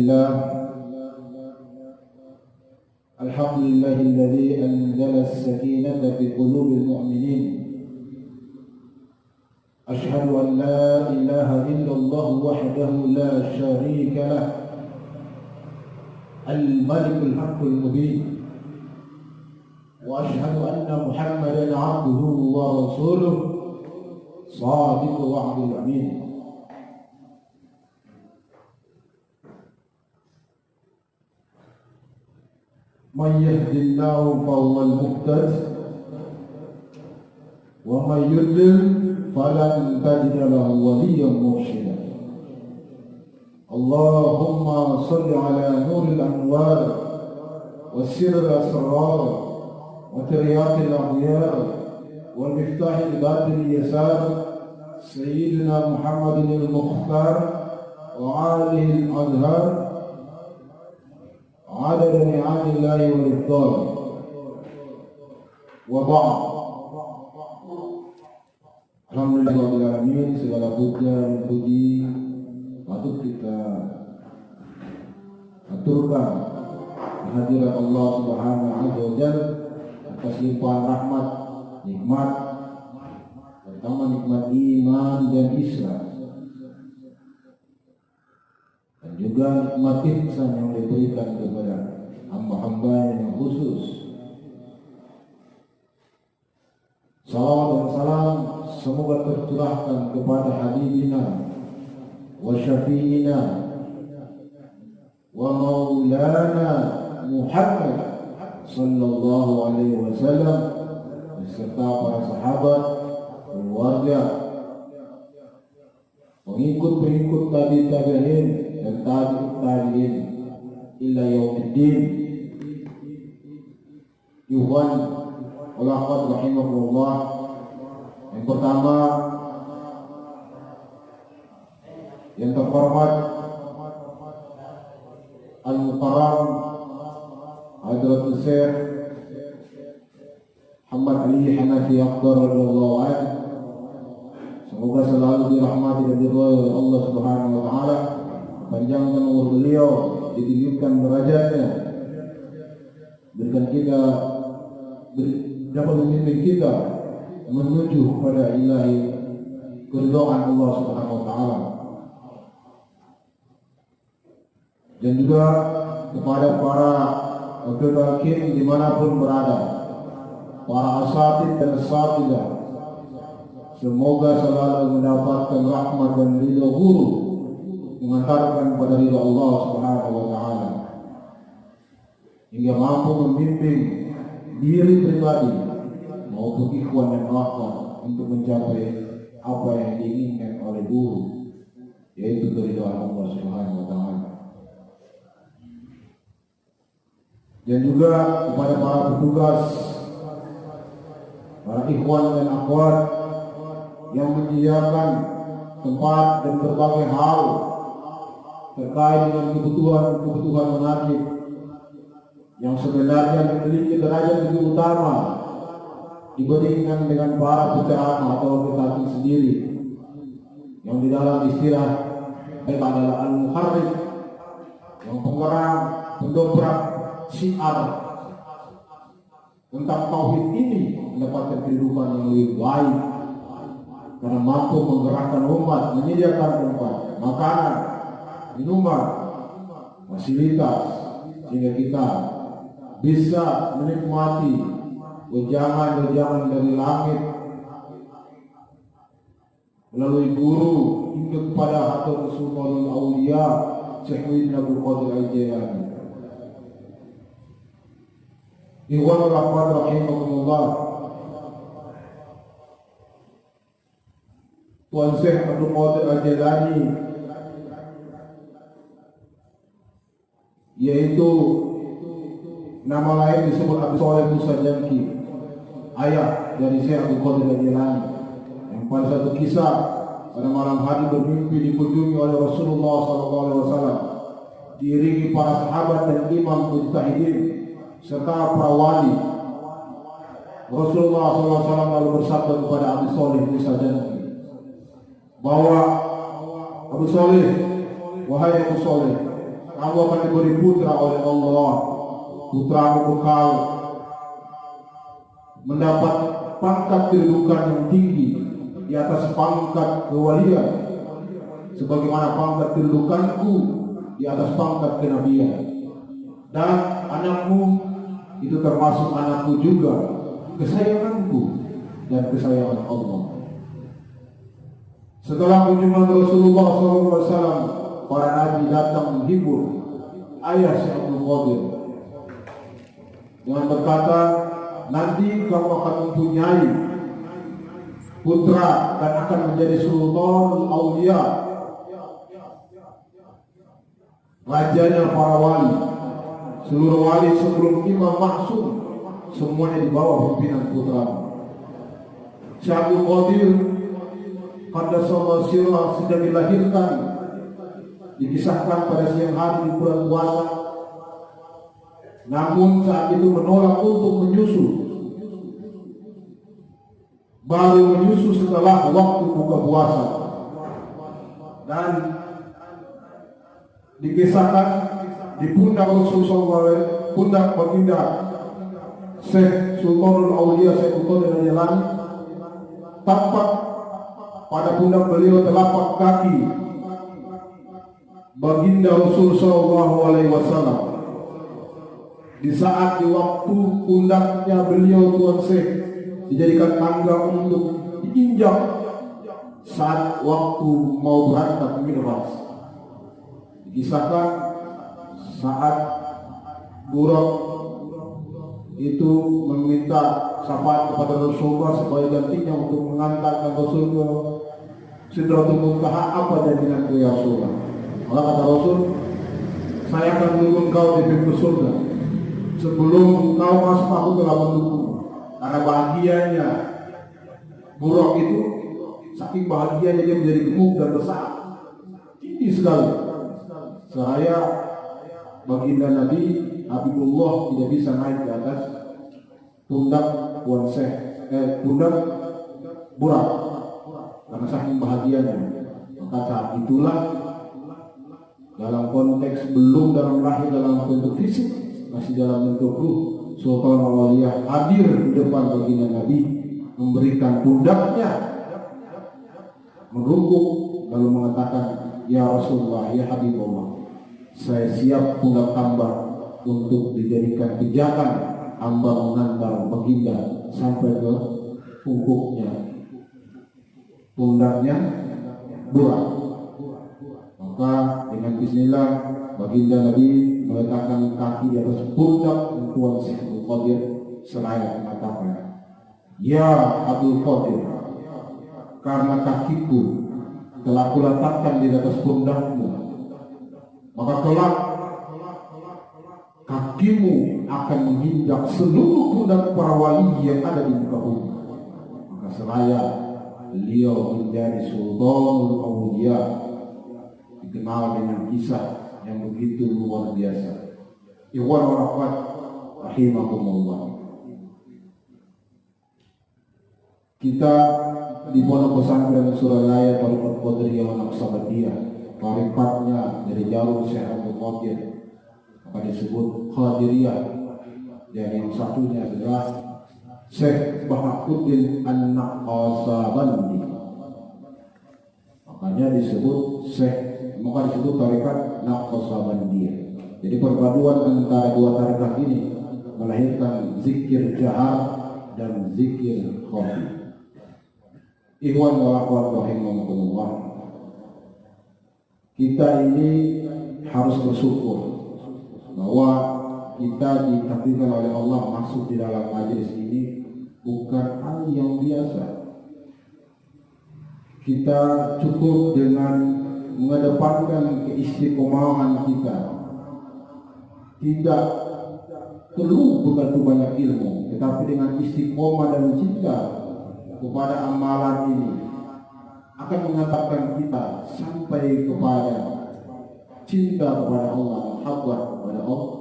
لله الحمد لله الذي أنزل السكينة في قلوب المؤمنين أشهد أن لا إله إلا الله وحده لا شريك له الملك الحق المبين وأشهد أن محمدا عبده ورسوله صادق وعد الأمين من يهد الله فهو المهتد ومن يضلل فلن تجد له وليا مرشدا اللهم صل على نور الأنوار وسر الأسرار وترياق الأغيار والمفتاح الباب اليسار سيدنا محمد المختار وآله الأزهار عدد نعم الله والإفضال وبعد. Alhamdulillahirrahmanirrahim, segala puja dan puji patut kita aturkan kehadiran Allah Subhanahu wa Ta'ala atas limpahan rahmat, nikmat, terutama nikmat iman dan Islam, dan juga nikmat ihsan yang diberikan kepada hamba-hamba yang khusus. Salawat dan salam semoga tercurahkan kepada habibina wa syafi'ina wa maulana Muhammad sallallahu alaihi wasallam beserta para sahabat, keluarga, pengikut-pengikut tabi'in dan tabi'in ila yaumiddin. Ikhwan wal akhwat rahimakumullah, yang pertama yang terhormat Al-Mukarram Hadratul Syekh Muhammad Ali Hanafi Akbar radhiyallahu anhu, semoga selalu dirahmati dan diridhai oleh Allah Subhanahu wa Ta'ala, panjangkan umur beliau, ditinggikan derajatnya, berikan kita dapat memimpin kita menuju kepada ilahi keridhaan Allah Subhanahu wa Ta'ala, dan juga kepada para wakil hakim dimanapun berada, para asatid dan asatidah, semoga selalu mendapatkan rahmat dan ridha guru, mengantarkan kepada ridha Allah Subhanahu wa Ta'ala, hingga mampu membimbing diri pribadi maupun ikhwan dan akhwat untuk mencapai apa yang diinginkan oleh guru, yaitu keridhaan Allah Subhanahu wa Ta'ala. Dan juga kepada para petugas, para ikhwan dan akhwat yang menyediakan tempat dan berbagai hal terkait dengan kebutuhan mengaji yang sebenarnya memiliki derajat lebih utama dibandingkan dengan para penceramah atau wakil sendiri, yang di dalam istilah mereka adalah al-muharrik, yang penggerak, pendobrak syiar tentang tauhid ini mendapatkan kehidupan yang lebih baik karena mampu menggerakkan umat, menyediakan tempat, makanan, minuman, fasilitas, sehingga kita bisa menikmati wejangan-wejangan dari langit melalui guru hingga kepada Hadratus Sultanul Auliya Syekh Muhyiddin Abdul Qadir Al-Jailani. Ikhwan wal akhwat rahimahumullah, Tuan Syekh Abdul Qadir Al-Jailani, yaitu nama lain disebut Abu Soleh Musa Janki, ayah dari Syekh Abdul Qadir Al-Jailani, yang pada satu kisah pada malam hari bermimpi dikunjungi oleh Rasulullah SAW, diiringi para sahabat dan imam mujtahidin serta para wali. Rasulullah SAW lalu bersabda kepada Abu Soleh Musa Janki bahwa Abu Soleh, wahai Abu Soleh, kamu akan diberi putra oleh Allah. Putramu bekal mendapat pangkat kedudukan yang tinggi di atas pangkat kewalian, sebagaimana pangkat kedudukanku di atas pangkat kenabian. Dan anakmu itu termasuk anakku juga, kesayanganku dan kesayangan Allah. Setelah kunjungan Rasulullah SAW, para nabi datang menghibur ayah Syekh Abdul Qadir dengan berkata, nanti kamu akan mempunyai putra dan akan menjadi Sultan Aulia, rajanya para wali. Seluruh wali sebelum Imam Maksum semuanya di bawah pimpinan putra. Syekh Abdul Qadir Qaddasallahu sirrah sejak dilahirkan, dikisahkan pada siang hari di bulan puasa, namun saat itu menolak untuk menyusu, baru menyusu setelah waktu buka puasa. Dan dikisahkan di pundak Rasulullah, pundak baginda Syekh Sultanul Aulia Syekh Sultan Al-Jalani, tampak pada pundak beliau telapak kaki baginda Rasul Sallallahu Alaihi Wasallam. Di saat di waktu pundaknya beliau Tuan Syekh dijadikan tangga untuk diinjak saat waktu mau berangkat Mi'raj. Dikisahkan saat Buraq itu meminta syafaat kepada Rasulullah supaya gantinya untuk mengantarkan Rasul ke Sidratul Muntaha, apa jaminan ya Rasulullah? Maka kata Rasul, saya akan menunggu engkau di pintu surga. Sebelum engkau masuk, aku telah menunggu. Karena bahagianya Buraq itu, saking bahagianya dia menjadi gemuk dan besar, tinggi sekali. Saya baginda Nabi Habibullah tidak bisa naik di atas pundak Tuan Syekh, pundak Buraq, karena saking bahagianya. Maka saat itulah, dalam konteks belum dalam lahir dalam bentuk fisik, masih dalam bentuk ruh, Sultan Aulia hadir di depan baginda Nabi, memberikan pundaknya, merungkuk lalu mengatakan, ya Rasulullah, ya Habibullah, saya siap pundak hamba untuk dijadikan pijakan hamba mengantar baginda sampai ke pungkuknya, pundaknya Buraq. Maka dengan bismillah baginda Nabi meletakkan kaki di atas pundak Tuan Syekh Abdul Qadir seraya mengatakan, ya Abdul Qadir, karena kakiku telah kuletakkan di atas pundakmu, maka kelak kakimu akan menginjak seluruh pundak para wali yang ada di muka bumi. Maka seraya beliau menjadi Sultanul Aulia, dikenal dengan kisah yang begitu luar biasa. Ikhwan wa akhwat rahimakumullah. Kita di Pondok Pesantren Suralaya Thariqat Qadiriyah wa Naqsabandiyah, tarikatnya dari jalur Syekh Abdul Qadir, maka disebut Qadiriyah, dan yang satunya adalah Syekh Bahakuddin An-Naqsabandi, makanya disebut Syekh, maka disebut tarikat Naqsabandiyah. Jadi perpaduan antara dua tarikat ini melahirkan zikir jahar dan zikir khafi. Ikhwan wa akhwat rahimakumullah, kita ini harus bersyukur bahwa kita ditakdirkan oleh Allah masuk di dalam majelis ini bukan hal yang biasa. Kita cukup dengan mengedepankan keistiqomahan kita, tidak perlu begitu banyak ilmu, tetapi dengan istiqomah dan cinta kepada amalan ini akan mengantarkan kita sampai kepada cinta kepada Allah, mahabbah kepada Allah.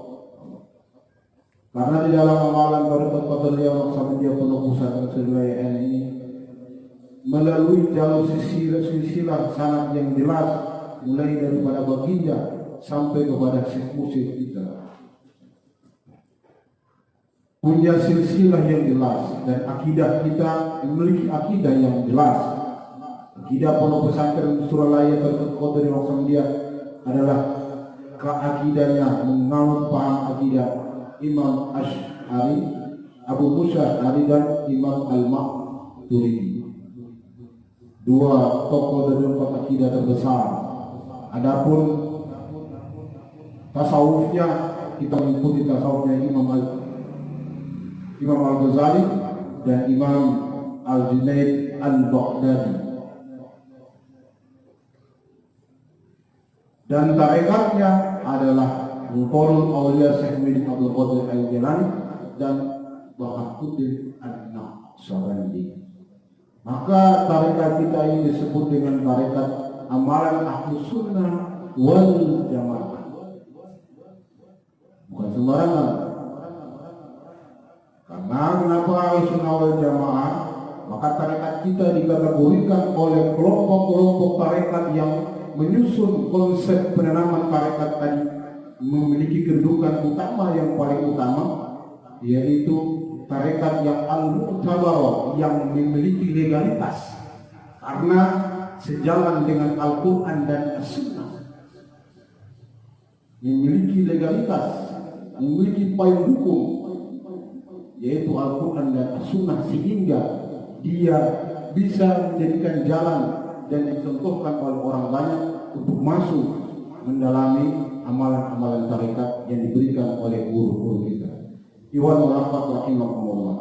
Karena di dalam amalan Thariqat Qadiriyah wa Naqsabandiyah Pondok Pesantren Suralaya ini melalui jalur silsilah sanad yang jelas, mulai daripada baginda sampai kepada musuh kita. Punya silsilah yang jelas dan akidah kita memiliki akidah yang jelas. Akidah pondok pesantren Suralaya Terkota di Maksud dia adalah keakidahnya menganut paham akidah Imam Asy'ari, Abu Musa Asy'ari dan Imam Al-Maturidi. Dua tokoh dari empat akidah terbesar. Adapun tasawufnya kita mengikuti tasawufnya Imam Al-Ghazali dan Imam Al-Junaid Al-Baghdadi. Dan tarekatnya adalah Muqarrarul Auliya Syekh Muhyiddin Abdul Qadir Al-Jilani dan Bahakuddin An-Naqsabandi. Maka tarekat kita ini disebut dengan tarekat amalan Ahlus Sunnah wal Jamaah. Bukan sembarangan. Karena kenapa Ahlus Sunnah wal Jamaah? Maka tarekat kita dikategorikan oleh kelompok-kelompok tarekat yang menyusun konsep penanaman tarekat tadi memiliki kedudukan utama yang paling utama, yaitu tarekat yang al-mu'tabarah, yang memiliki legalitas karena sejalan dengan Al-Quran dan As-Sunnah, memiliki legalitas, memiliki payung hukum yaitu Al-Quran dan As-Sunnah, sehingga dia bisa menjadikan jalan dan dicontohkan oleh orang banyak untuk masuk mendalami amalan-amalan tarekat yang diberikan oleh guru-guru kita. Iwan warahmat rahimahumullah.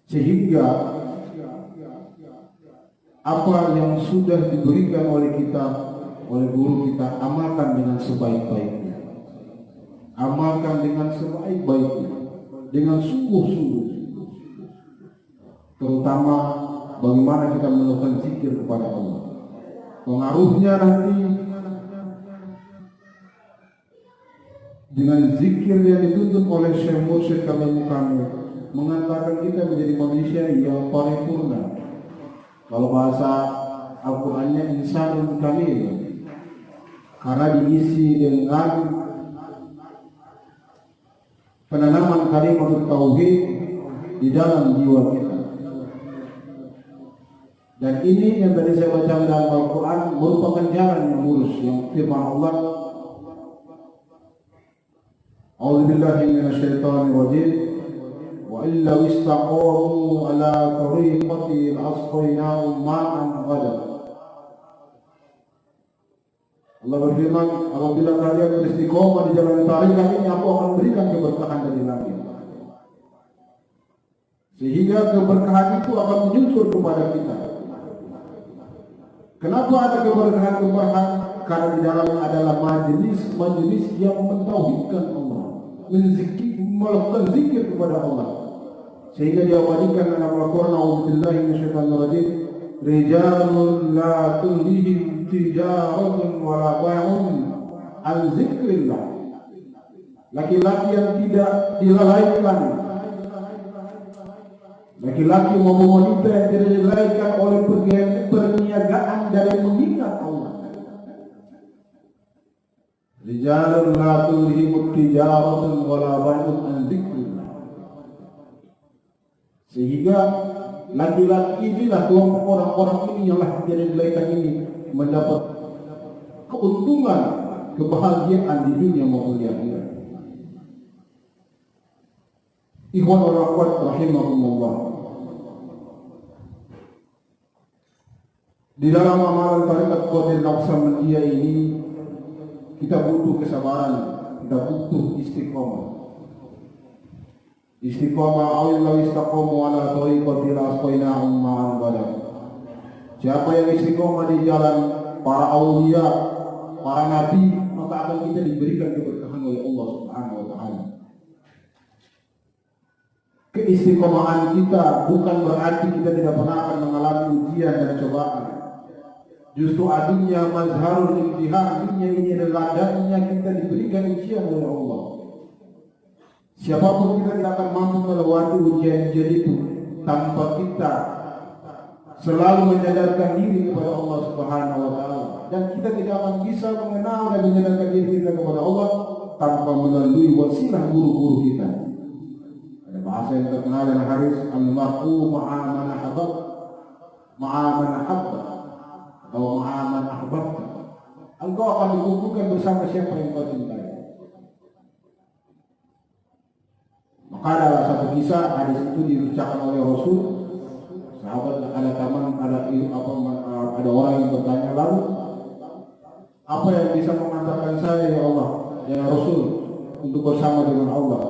Sehingga apa yang sudah diberikan oleh kita, oleh guru kita, amalkan dengan sebaik-baiknya. Amalkan dengan sebaik-baiknya, dengan sungguh-sungguh. Terutama bagaimana kita melakukan zikir kepada Allah. Pengaruhnya nanti dengan zikir yang dituntut oleh Syekh Mursyid kami mengantarkan kita menjadi manusia yang paripurna. Kalau bahasa Al-Qur'annya insanun kamil, karena diisi dengan penanaman kalimat tauhid di dalam jiwa kita. Dan ini yang tadi saya baca dalam Al-Quran merupakan jalan yang lurus, yang firman Allah, A'udzubillahi minasyaitonir rajim, wa illa istaqamu ala tariqati al-asqaynahum ma'an ghadaq. Allah berfirman, apabila kalian beristiqomah di jalan tarikat ini, aku akan berikan keberkahan dari langit. Sehingga keberkahan itu akan menyusul kepada kita. Kenapa ada keberkahan? Karena di dalamnya adalah majelis yang mentauhidkan Allah, melakukan zikir kepada Allah. Sehingga dia wadikan dalam Al-Quran, A'udzubillahi minasyaitonir rajim, rijalun la tulhihim tijaratun wa la bai'un an zikrillah. Laki-laki yang tidak dilalaikan, laki-laki maupun wanita yang tidak dilalaikan oleh perniagaan dari mengingat Allah. Rijalun la tulhihim tijaratun wa la bai'un an zikrillah. Sehingga laki-laki inilah, kelompok orang-orang ini yang tidak dilalaikan ini mendapat keuntungan, kebahagiaan di dunia maupun di akhirat. Ikhwan wa akhwat rahimahumullah. Di dalam amalan tarekat Qadir Naqsabandiyah ini kita butuh kesabaran, kita butuh istiqomah. Istiqomah Allah istaqamu ala tariqatil asqainahum ma'al ghadaq. Siapa yang istiqomah di jalan para aulia, para nabi, maka akan kita diberikan keberkahan oleh Allah Subhanahu wa taala. Keistiqomahan kita bukan berarti kita tidak pernah akan mengalami ujian dan cobaan. Justru adunya mazharul imtihan, dunia ini adalah adanya kita diberikan ujian oleh Allah. Siapapun kita tidak akan mampu melewati ujian-ujian itu tanpa kita selalu menyadarkan diri kepada Allah Subhanahu wa taala. dan kita tidak akan bisa mengenal dan menyenangkan diri kita kepada Allah tanpa melalui wasilah guru-guru kita. Ada bahasa yang terkenal dan hadis al-mar'u ma'a man ahabba atau ma'a man ahbabta. Engkau akan dikumpulkan bersama siapa yang kau cintai. Maka ada satu kisah, hadis itu diucapkan oleh Rasul. Sahabat ada orang yang bertanya, lalu apa yang bisa mengantarkan saya ya Allah, ya Rasul, untuk bersama dengan Allah?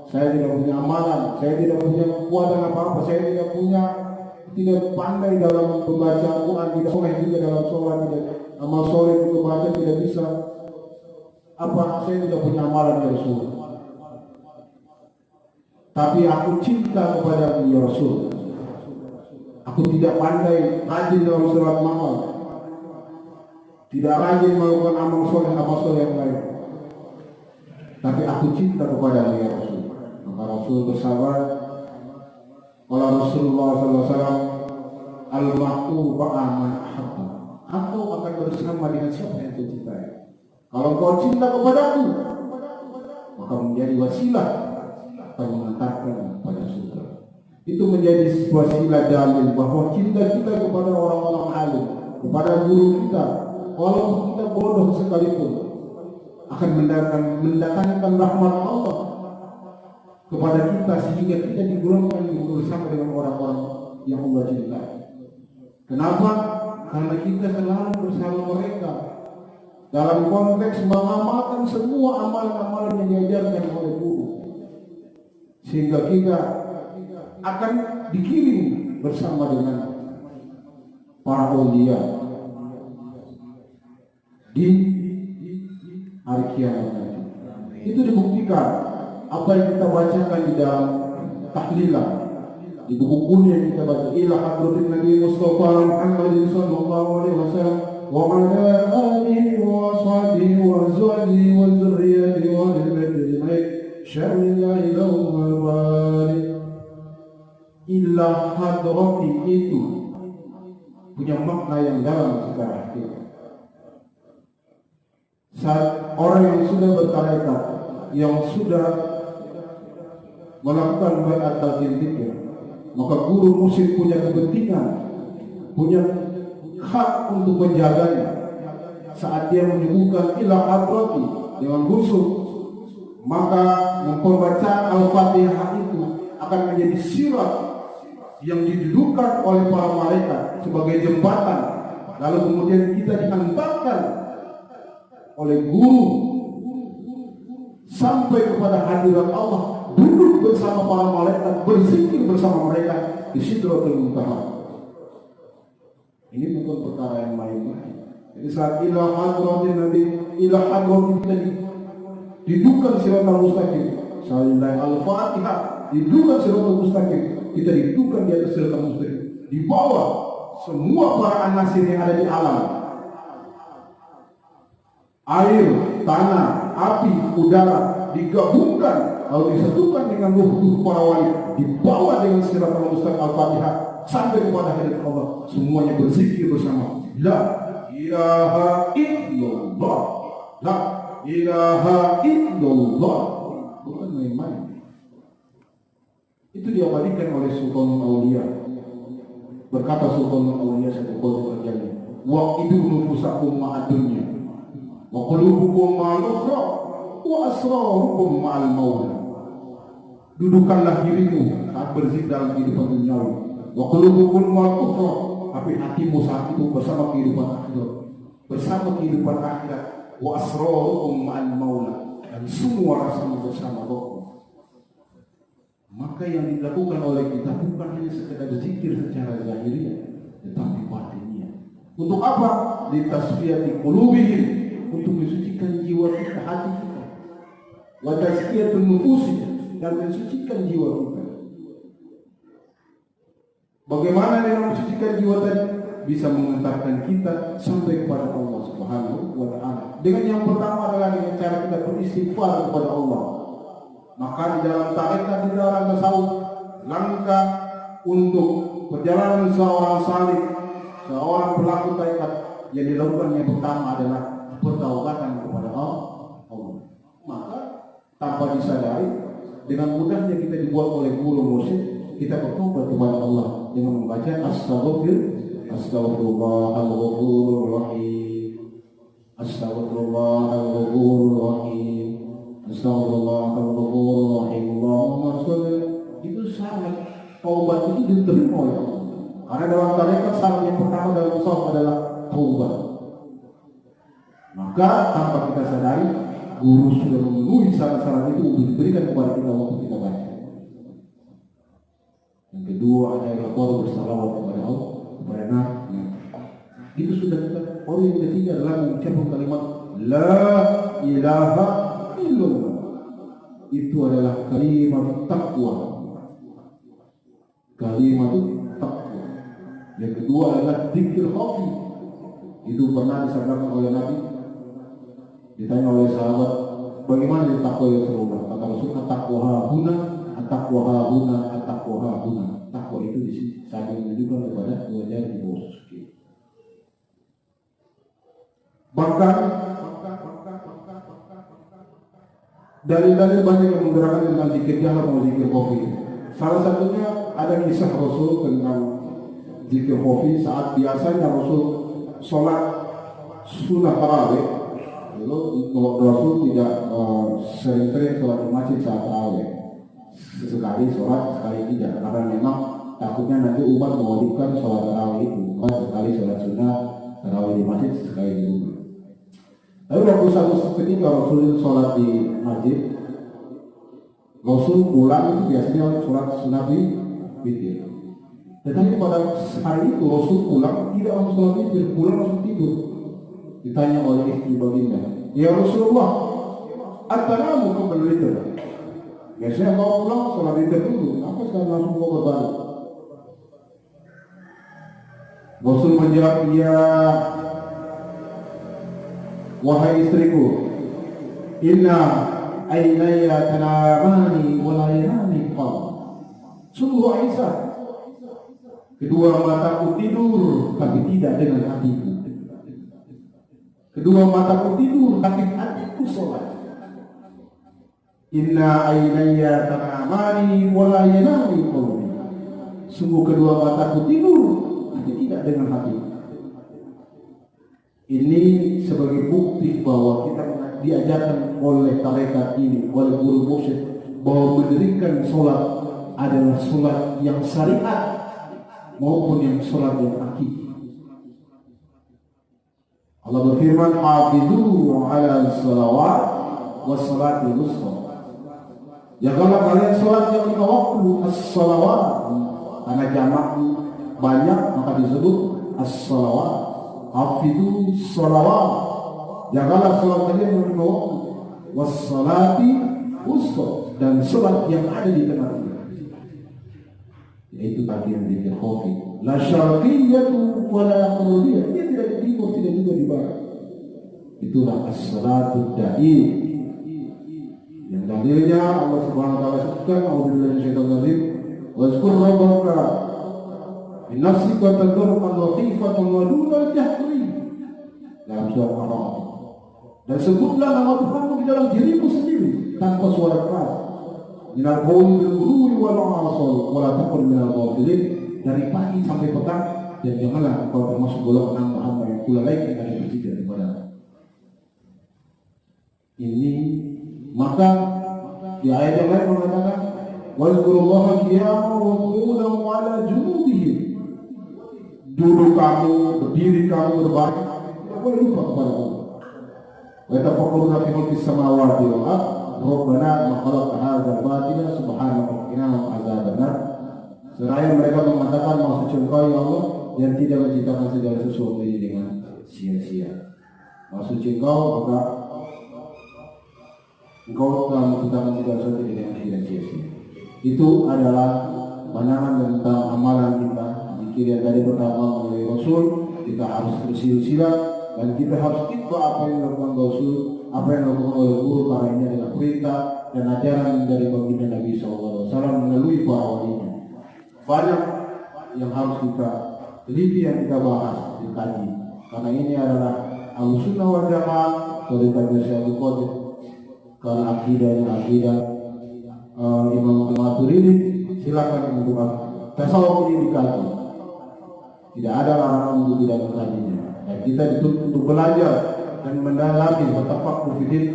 Saya tidak punya amalan, saya tidak punya kekuatan apa-apa, saya tidak pandai dalam membaca Al-Quran, tidak soleh juga dalam sholat, tidak amal soleh juga baca tidak bisa. Saya tidak punya amalan ya Rasul. Tapi aku cinta kepada ya Rasul. Aku tidak pandai rajin dalam sholat malam, tidak rajin melakukan amal soleh yang lain. Tapi aku cinta kepada ya Rasul. Maka Rasul bersabda, kalau Rasulullah SAW, al-ma'u ba'aman ahabba. Aku akan bersama dengan siapa yang kau cintai. Kalau kau cinta kepadaku, maka menjadi wasilah akan mengantarkan pada surga. Itu menjadi wasilah dalil bahwa cinta kita kepada orang-orang alim, kepada guru kita, walaupun kita bodoh sekalipun, akan mendatangkan rahmat Allah kepada kita sehingga kita digolongkan bersama dengan orang-orang yang Allah cintai. Kenapa? Karena kita selalu bersama mereka dalam konteks mengamalkan semua amalan-amalan yang diajarkan oleh guru, sehingga kita akan dikirim bersama dengan para aulia di hari kiamat nanti. Itu dibuktikan apa yang kita bacakan di dalam tahlilah, di buku-buku yang kita baca, ila hadratin Nabi Mustafa Muhammad sallallahu alaihi wasallam wa ala alihi wa sahbihi wa azwajihi wa dzurriyyatihi wa al-baiti syamillahi lahum barik. Ila hadrati itu punya makna yang dalam secara hakiki. Saat orang yang sudah bertarekat, yang sudah melakukan baiat dzikir, maka guru musyrik punya kepentingan, punya hak untuk menjaganya. Saat dia menyebutkan ila hadrati dengan khusyuk, maka pembacaan Al-Fatihah itu akan menjadi sirat yang didudukkan oleh para malaikat sebagai jembatan, lalu kemudian kita dihantarkan oleh guru sampai kepada hadirat Allah, duduk bersama para malaikat, berzikir bersama mereka di Sidratul Muntaha. Ini bukan perkara yang main-main. Jadi saat ila hadratin Nabi, ila hadratin tadi didudukkan siratal mustaqim, sallallahu al-Fatihah, didudukkan siratal mustaqim, kita didudukkan di atas siratal mustaqim, di bawah semua para an-nasir yang ada di alam, air, tanah, api, udara digabungkan lalu disatukan dengan ruh para wali, dibawa dengan siratal mustaqim Al-Fatihah sampai kepada hadirat Allah, semuanya berzikir bersama la ilaha illallah, la ilaha illallah. Bukan main-main. Itu diabadikan oleh Sultanul Aulia. Berkata Sultanul Aulia satu qaul terjadi, wa idu nufusakum ma'ad dunya wa qulubukum ma'al ukhra wa asrarukum ma'al maula. Dudukkanlah dirimu saat berzikir dalam kehidupan duniawi, wa qulubukum ma'al ukhra, tapi hatimu saat itu bersama kehidupan akhirat, bersama kehidupan akhirat, wa asrarukum ma'al maula, dan semua rasamu bersama Allah. Maka yang dilakukan oleh kita bukan hanya sekedar zikir secara zahiriyah, tetapi batinnya. Untuk apa? Litasfiyati qulubihim, untuk mensucikan jiwa kita, hati kita. Wa tazkiyatun nufusi, dan mensucikan jiwa kita. Bagaimana dengan mensucikan jiwa tadi? Bisa mengantarkan kita sampai kepada Allah Subhanahu wa Ta'ala. Dengan yang pertama adalah dengan cara kita beristighfar kepada Allah. Maka di dalam tarekat, di dalam tasawuf, langkah untuk perjalanan seorang salih, seorang pelaku tarekat yang dilakukan yang pertama adalah pertaubatan kepada Allah. Maka tanpa disadari, dengan mudahnya kita dibuat oleh guru mursyid, kita bertobat kepada Allah dengan membaca Astaghfirullahal-Ghafurur Rahim, Astaghfirullahal-Ghafurur Rahim, Astaghfirullahal-Ghafurur Rahim, Allahumma sholli. Itu syarat taubat itu diterima oleh Allah. Karena dalam tarekat syarat yang pertama dalam sholat adalah taubat. Maka tanpa kita sadari, guru sudah memenuhi syarat-syarat itu untuk diberikan kepada kita waktu kita baca. Yang kedua adalah qul bersalawat kepada Allah, kepada Nabi. Itu sudah kita. Orang yang ketiga adalah mengucapkan kalimat La ilaha illallah. Itu adalah kalimat taqwa. Kalimat taqwa. Yang kedua adalah dzikir khafi. Itu pernah disabdakan oleh Nabi. Ditanya oleh sahabat, bagaimana di takwa ya Rasulullah? Kata Rasul, at-taqwa hahuna, at-taqwa hahuna, at-taqwa hahuna. Takwa itu di sini sambil menunjukkan kepada dua jari di bawah kaki. Bahkan dalil-dalil banyak yang menggerakkan tentang zikir jahar atau zikir khafi. Salah satunya ada kisah Rasul tentang zikir khafi saat biasanya Rasul sholat sunnah tarawih. Lalu Rasul tidak sering-sering sholat di masjid saat tarawih. Sesekali sholat, sekali tidak. Karena memang takutnya nanti umat mewajibkan sholat tarawih itu. Sekali sholat sunnah tarawih di masjid, sekali di rumah. Lalu waktu satu ketika Rasul sholat di masjid, Rasul pulang itu biasanya sholat sunnah witir. Tetapi pada hari itu Rasul pulang tidak langsung sholat witir, pulang langsung tidur. Ditanya oleh istri baginda, ya Rasulullah, antaramu kembali witir. Biasanya kau pulang sholat witir dulu, apa sekarang langsung kau berbalik? Rasul menjawab, ya wahai istriku, inna aynaya tanamani walayani qal. Sungguh Aisyah, kedua mataku tidur tapi tidak dengan hatiku. Kedua mataku tidur tapi hatiku sholat. Inna aynaya tanamani walayani qal. Sungguh kedua mataku tidur tapi tidak dengan hatiku. Ini sebagai bukti bahwa kita diajarkan oleh tarekat ini, oleh guru mursyid, bahwa mendirikan sholat adalah sholat yang syariat maupun yang sholat yang hakiki. Allah berfirman, "Hafizu 'ala shalawat was salatil wusta." Jagalah kalian sholat yang 5 waktu, as-shalawat. Karena jamak banyak maka disebut as-shalawat. Hafizu sholawat, jagalah sholat kalian yang 5 waktu, wassalati wusta, dan sholat yang ada di tengah-tengah, yaitu bagian zikir khafi. La syarqiyyatu wa la gharbiyah, dia tidak di timur, tidak juga di barat. Itulah as-salatu da'i. Yang dalilnya Allah Subhanahu wa taala sebutkan, a'udzubillahi minasyaitonir rajim, wazkur rabbaka nafsika tadarruan wa khifatan wa dunal jahri, dalam surah Al-A'raf. Dan sebutlah nama Tuhanmu di dalam dirimu sendiri tanpa suara keras. Minal qawli bil ghuluwi wal 'asal wa la takun minal ghafilin, dari pagi sampai petang, dan janganlah engkau termasuk golongan hamba yang lalai dan berzikir kepada ini. Maka di ayat yang lain mengatakan, wazkurullaha qiyaman wa qu'udan wa 'ala junubihim. Duduk kamu, berdiri kamu, berbaring, tidak boleh lupa kepada Allah. Wa yatafakkaruna fi khalqis samawati wal ardh, Rabbana ma khalaqta hadzal batila subhanaka qina adzabannar. Seraya mereka mengatakan, maksud Engkau ya Allah yang tidak menciptakan segala sesuatu ini dengan sia-sia. Maksud Engkau maka Engkau telah menciptakan segala sesuatu ini dengan sia-sia. Itu adalah pandangan tentang amalan kita. Yang tadi pertama oleh Rasul, kita harus bersilsilah dan kita harus ikut apa yang dilakukan Rasul, apa yang dilakukan oleh guru, karena ini adalah perintah dan ajaran dari baginda Nabi SAW melalui para walinya. Banyak yang harus kita teliti, yang kita bahas, dikaji. Karena ini adalah Ahlussunnah wal Jamaah, Tariqatnya Syaikhul Qadir. Kalau akidahnya akidah Imam Maturidi, silakan untuk tasawuf ini dikaji. Tidak ada larangan untuk tidak mengkajinya. Dan kita dituntut untuk belajar dan mendalami bertafakkur fikih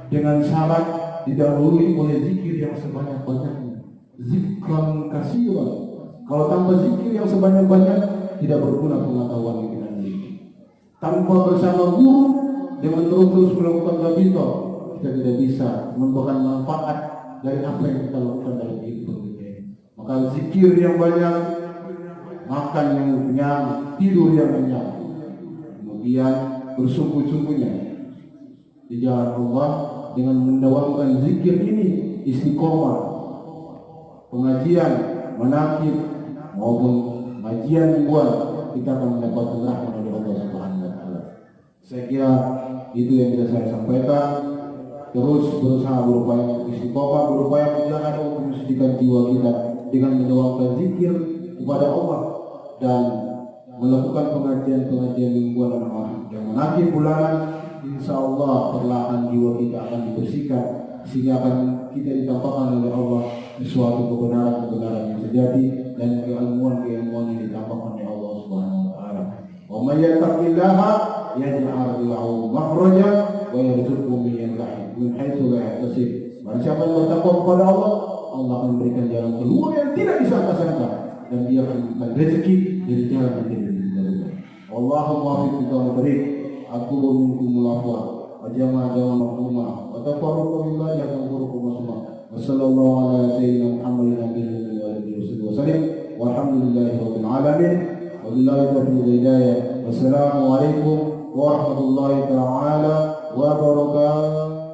dengan syarat didahului oleh zikir yang sebanyak-banyaknya. Zikran katsiran. Kalau tanpa zikir yang sebanyak-banyak tidak berguna pengetahuan yang kita miliki. Tanpa bersama guru dengan terus melakukan tabito, kita tidak bisa membuahkan manfaat dari apa yang kita lakukan dalam kehidupan kita. Maka zikir yang banyak, makan yang kenyang, tidur yang kenyang, kemudian bersungguh-sungguhnya di jalan Allah dengan mendawamkan zikir ini, istiqomah, pengajian, manaqib maupun kajian buat kita akan mendapatkan rahmat dari Allah Subhanahu wa taala. Saya kira itu yang bisa saya sampaikan. Terus berusaha berupaya istiqomah, berupaya menjaga untuk mensucikan jiwa kita dengan mendawamkan zikir kepada Allah dan melakukan pengajian-pengajian mingguan dan manaqib bulanan. Insya Allah perlahan jiwa kita akan dibersihkan sehingga akan kita ditampakkan oleh Allah sesuatu kebenaran-kebenaran yang sejati dan keilmuan-keilmuan yang ditampakkan oleh Allah Subhanahu wa taala. Wa may yattaqillaha yaj'al lahu makhraja wa yarzuqhu min haitsu la yahtasib. Barang siapa yang bertakwa kepada Allah, Allah akan memberikan jalan keluar yang tidak disangka-sangka dan dia akan memberikan rezeki dari jalan yang tidak disangka. Allahumma waffiq bitaufik. Aku minkum mulafwa wa jama'a mafhuma wa tafarruqu billahi wa tafarruqu masma. Wassallallahu ala sayyidina Muhammadin nabiyyi wa alihi wasallam. Walhamdulillahi rabbil alamin. Wabillahi taufiq wal hidayah. Wassalamu alaikum warahmatullahi taala wabarakatuh.